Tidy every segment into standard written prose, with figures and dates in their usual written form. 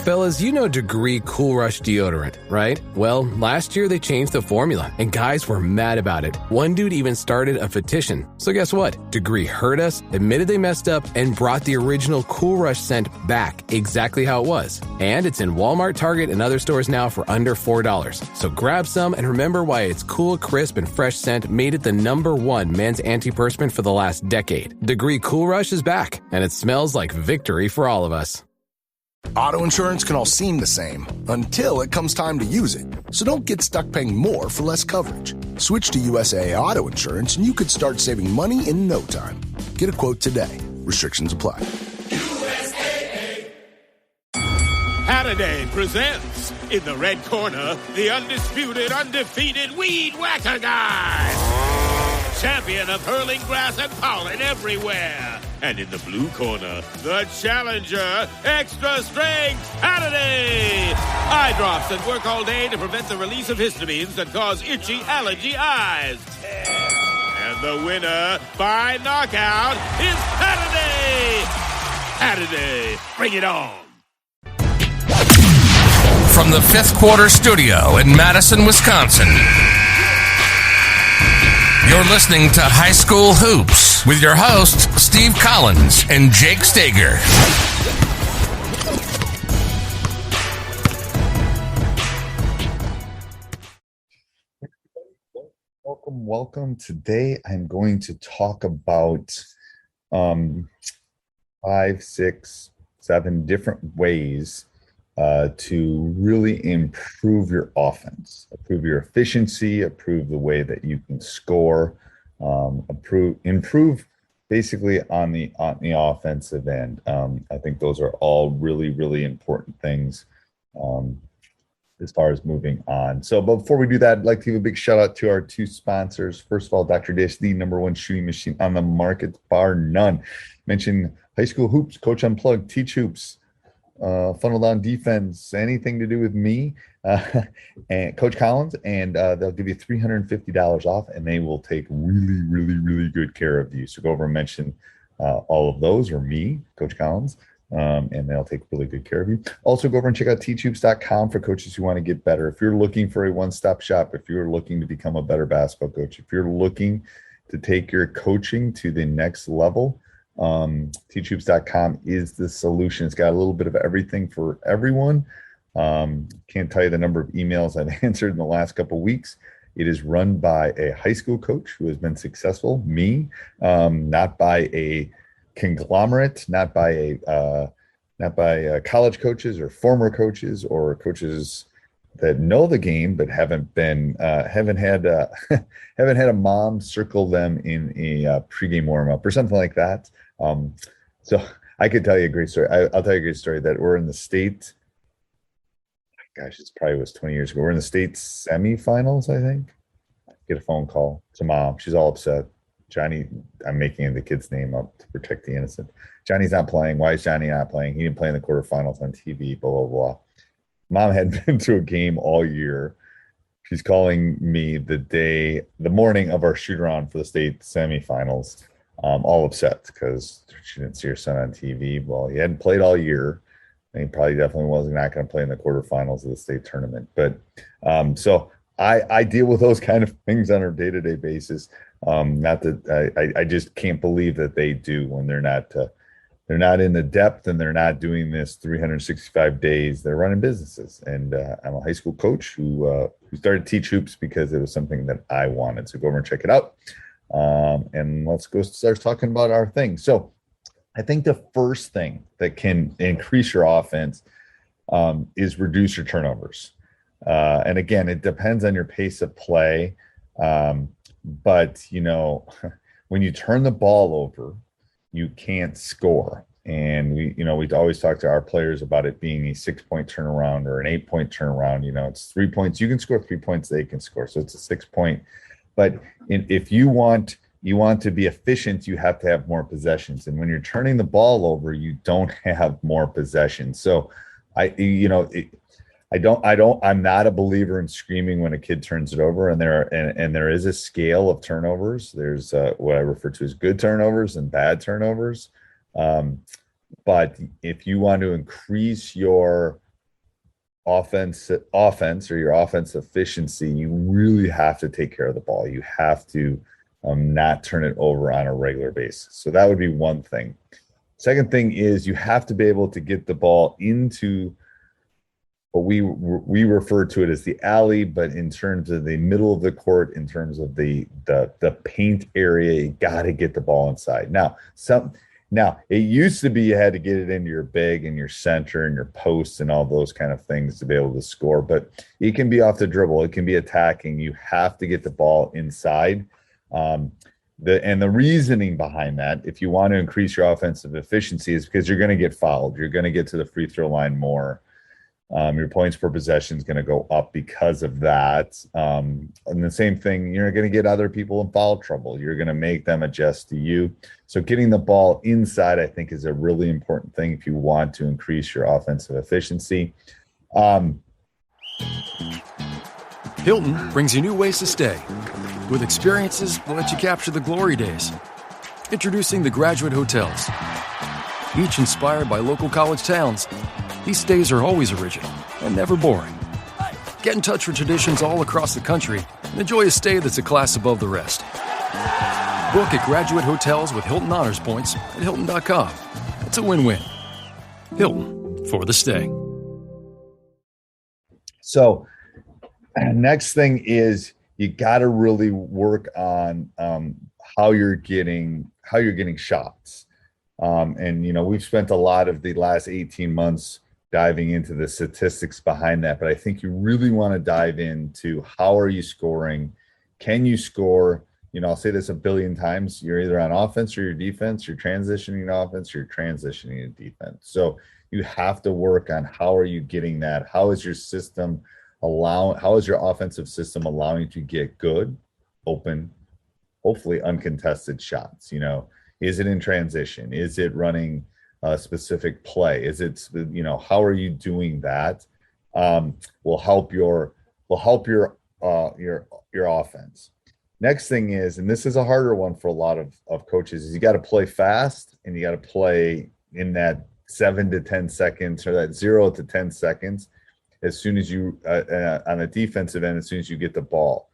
Fellas, you know Degree Cool Rush deodorant, right? Well, last year they changed the formula, and guys were mad about it. One dude even started a petition. So guess what? Degree heard us, admitted they messed up, and brought the original Cool Rush scent back exactly how it was. And it's in Walmart, Target, and other stores now for under $4. So grab some and remember why its cool, crisp, and fresh scent made it the #1 men's antiperspirant for the last decade. Degree Cool Rush is back, and it smells like victory for all of us. Auto insurance can all seem the same until it comes time to use it. So don't get stuck paying more for less coverage. Switch to USAA Auto Insurance and you could start saving money in no time. Get a quote today. Restrictions apply. USAA. Halliday presents, in the red corner, the undisputed, undefeated Weed Whacker Guy. Champion of hurling grass and pollen everywhere. And in the blue corner, the challenger, extra strength, Halliday! Eye drops that work all day to prevent the release of histamines that cause itchy allergy eyes. And the winner, by knockout, is Halliday! Halliday, bring it on! From the Fifth Quarter Studio in Madison, Wisconsin, you're listening to High School Hoops with your hosts, Steve Collins and Jake Stager. Welcome. Today I'm going to talk about 5, 6, 7 different ways to really improve your offense, improve your efficiency, improve the way that you can score, improve basically on the offensive end. I think those are all really, really important things as far as moving on. So before we do that, I'd like to give a big shout out to our 2 sponsors. First of all, Dr. Dish, the #1 shooting machine on the market, bar none. Mention High School Hoops, Coach Unplugged, Teach Hoops, Funnel Down Defense, anything to do with me, and Coach Collins, and they'll give you $350 off, and they will take really, really, really good care of you. So go over and mention all of those, or me, Coach Collins, and they'll take really good care of you. Also, go over and check out teachhoops.com for coaches who want to get better. If you're looking for a one-stop shop, if you're looking to become a better basketball coach, if you're looking to take your coaching to the next level, teachhoops.com is the solution. It's got a little bit of everything for everyone. Can't tell you the number of emails I've answered in the last couple of weeks. It is run by a high school coach who has been successful, me, not by a conglomerate, not by college coaches or former coaches or coaches that know the game but haven't had a mom circle them in a pregame warm-up or something like that. So I could tell you a great story. I'll tell you a great story that we're in the state. Gosh, it probably was 20 years ago. We're in the state semifinals, I think. I get a phone call to mom. She's all upset. Johnny, I'm making the kid's name up to protect the innocent. Johnny's not playing. Why is Johnny not playing? He didn't play in the quarterfinals on TV, blah, blah, blah. Mom had been to a game all year. She's calling me the morning of our shoot around for the state semifinals, all upset because she didn't see her son on TV. Well, he hadn't played all year, and he probably definitely wasn't not going to play in the quarterfinals of the state tournament. But so I deal with those kind of things on a day-to-day basis. Not that I just can't believe that they do when they're not in the depth and they're not doing this 365 days. They're running businesses. And I'm a high school coach who started Teach Hoops because it was something that I wanted. So go over and check it out. And let's go start talking about our thing. So I think the first thing that can increase your offense is reduce your turnovers. And again, it depends on your pace of play. But, when you turn the ball over, you can't score. And we always talk to our players about it being a 6-point turnaround or an 8-point turnaround. It's 3 points. You can score 3 points, they can score. So it's a 6-point. But if you want to be efficient, you have to have more possessions. And when you're turning the ball over, you don't have more possessions. So I'm not a believer in screaming when a kid turns it over, and there is a scale of turnovers. There's what I refer to as good turnovers and bad turnovers. But if you want to increase your offense or your offense efficiency, you really have to take care of the ball. You have to not turn it over on a regular basis. So that would be one thing. Second thing is you have to be able to get the ball into what we refer to it as the alley, but in terms of the middle of the court, in terms of the paint area, you got to get the ball inside. Now, it used to be you had to get it into your big and your center and your posts and all those kind of things to be able to score, but it can be off the dribble. It can be attacking. You have to get the ball inside. The reasoning behind that, if you want to increase your offensive efficiency, is because you're going to get fouled. You're going to get to the free throw line more. Your points per possession is going to go up because of that. And the same thing, you're going to get other people in foul trouble. You're going to make them adjust to you. So getting the ball inside, I think, is a really important thing if you want to increase your offensive efficiency. Hilton brings you new ways to stay with experiences that let you capture the glory days. Introducing the Graduate Hotels. Each inspired by local college towns, these stays are always original and never boring. Get in touch with traditions all across the country and enjoy a stay that's a class above the rest. Book at Graduate Hotels with Hilton Honors Points at Hilton.com. It's a win-win. Hilton, for the stay. So next thing is you got to really work on how you're getting shots. And, we've spent a lot of the last 18 months diving into the statistics behind that, but I think you really want to dive into how are you scoring? Can you score? I'll say this a billion times. You're either on offense or your defense. You're transitioning to offense, you're transitioning to defense. So you have to work on how are you getting that? How is your system how is your offensive system allowing you to get good, open, hopefully uncontested shots? Is it in transition? Is it running a specific play? Is it, how are you doing that? Will help your offense. Next thing is, and this is a harder one for a lot of coaches, is you got to play fast and you got to play in that 7 to 10 seconds or that 0 to 10 seconds as soon as you on the defensive end, as soon as you get the ball.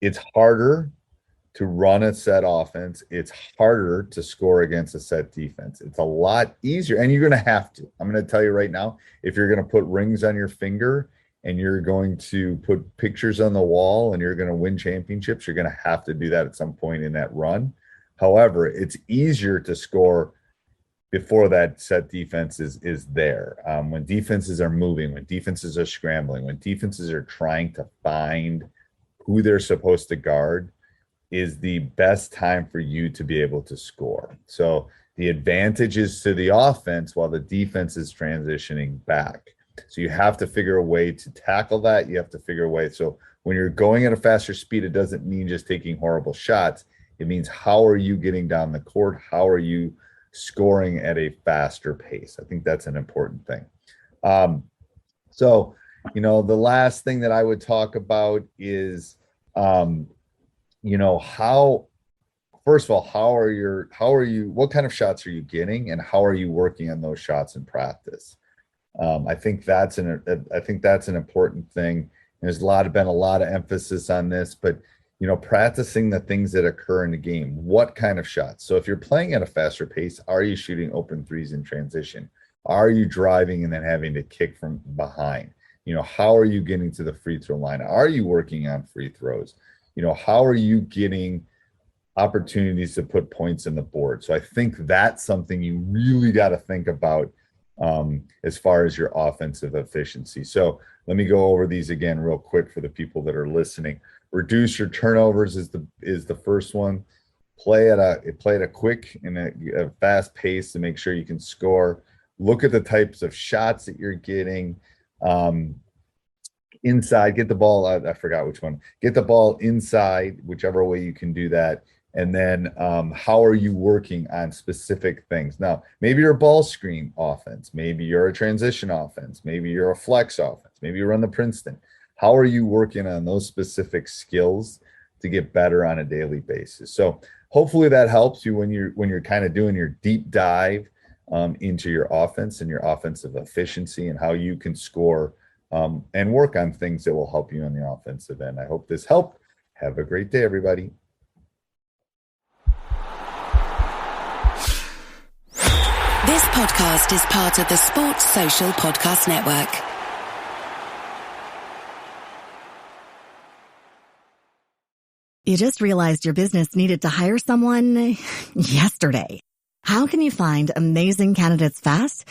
It's harder to run a set offense. It's harder to score against a set defense. It's a lot easier, and you're going to have to. I'm going to tell you right now, if you're going to put rings on your finger and you're going to put pictures on the wall and you're going to win championships, you're going to have to do that at some point in that run. However, it's easier to score before that set defense is there. When defenses are moving, when defenses are scrambling, when defenses are trying to find who they're supposed to guard, is the best time for you to be able to score. So the advantage is to the offense while the defense is transitioning back. So you have to figure a way to tackle that. You have to figure a way. So when you're going at a faster speed, it doesn't mean just taking horrible shots. It means how are you getting down the court? How are you scoring at a faster pace? I think that's an important thing. So, the last thing that I would talk about is, first of all, what kind of shots are you getting and how are you working on those shots in practice? I think that's an important thing. There's been a lot of emphasis on this, but practicing the things that occur in the game. What kind of shots? So if you're playing at a faster pace, are you shooting open threes in transition? Are you driving and then having to kick from behind? How are you getting to the free throw line? Are you working on free throws? How are you getting opportunities to put points in the board? So I think that's something you really got to think about as far as your offensive efficiency. So let me go over these again real quick for the people that are listening. Reduce your turnovers is the first one. Play at a quick and a fast pace to make sure you can score. Look at the types of shots that you're getting. Inside, get the ball out. I forgot which one. Get the ball inside, whichever way you can do that. And then how are you working on specific things? Now, maybe you're a ball screen offense. Maybe you're a transition offense. Maybe you're a flex offense. Maybe you run the Princeton. How are you working on those specific skills to get better on a daily basis? So hopefully that helps you when you're kind of doing your deep dive into your offense and your offensive efficiency and how you can score and work on things that will help you on the offensive end. I hope this helped. Have a great day, everybody. This podcast is part of the Sports Social Podcast Network. You just realized your business needed to hire someone yesterday. How can you find amazing candidates fast?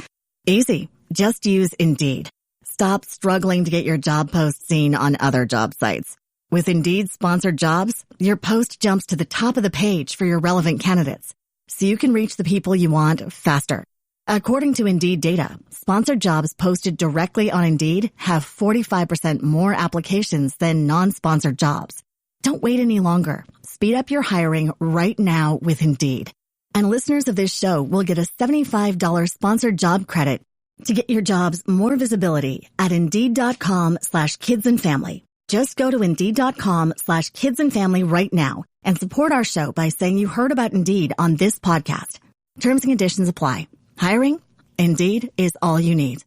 Easy. Just use Indeed. Stop struggling to get your job post seen on other job sites. With Indeed sponsored jobs, your post jumps to the top of the page for your relevant candidates, so you can reach the people you want faster. According to Indeed data, sponsored jobs posted directly on Indeed have 45% more applications than non-sponsored jobs. Don't wait any longer. Speed up your hiring right now with Indeed. And listeners of this show will get a $75 sponsored job credit to get your jobs more visibility at Indeed.com/kidsandfamily. Just go to Indeed.com/kidsandfamily right now and support our show by saying you heard about Indeed on this podcast. Terms and conditions apply. Hiring? Indeed is all you need.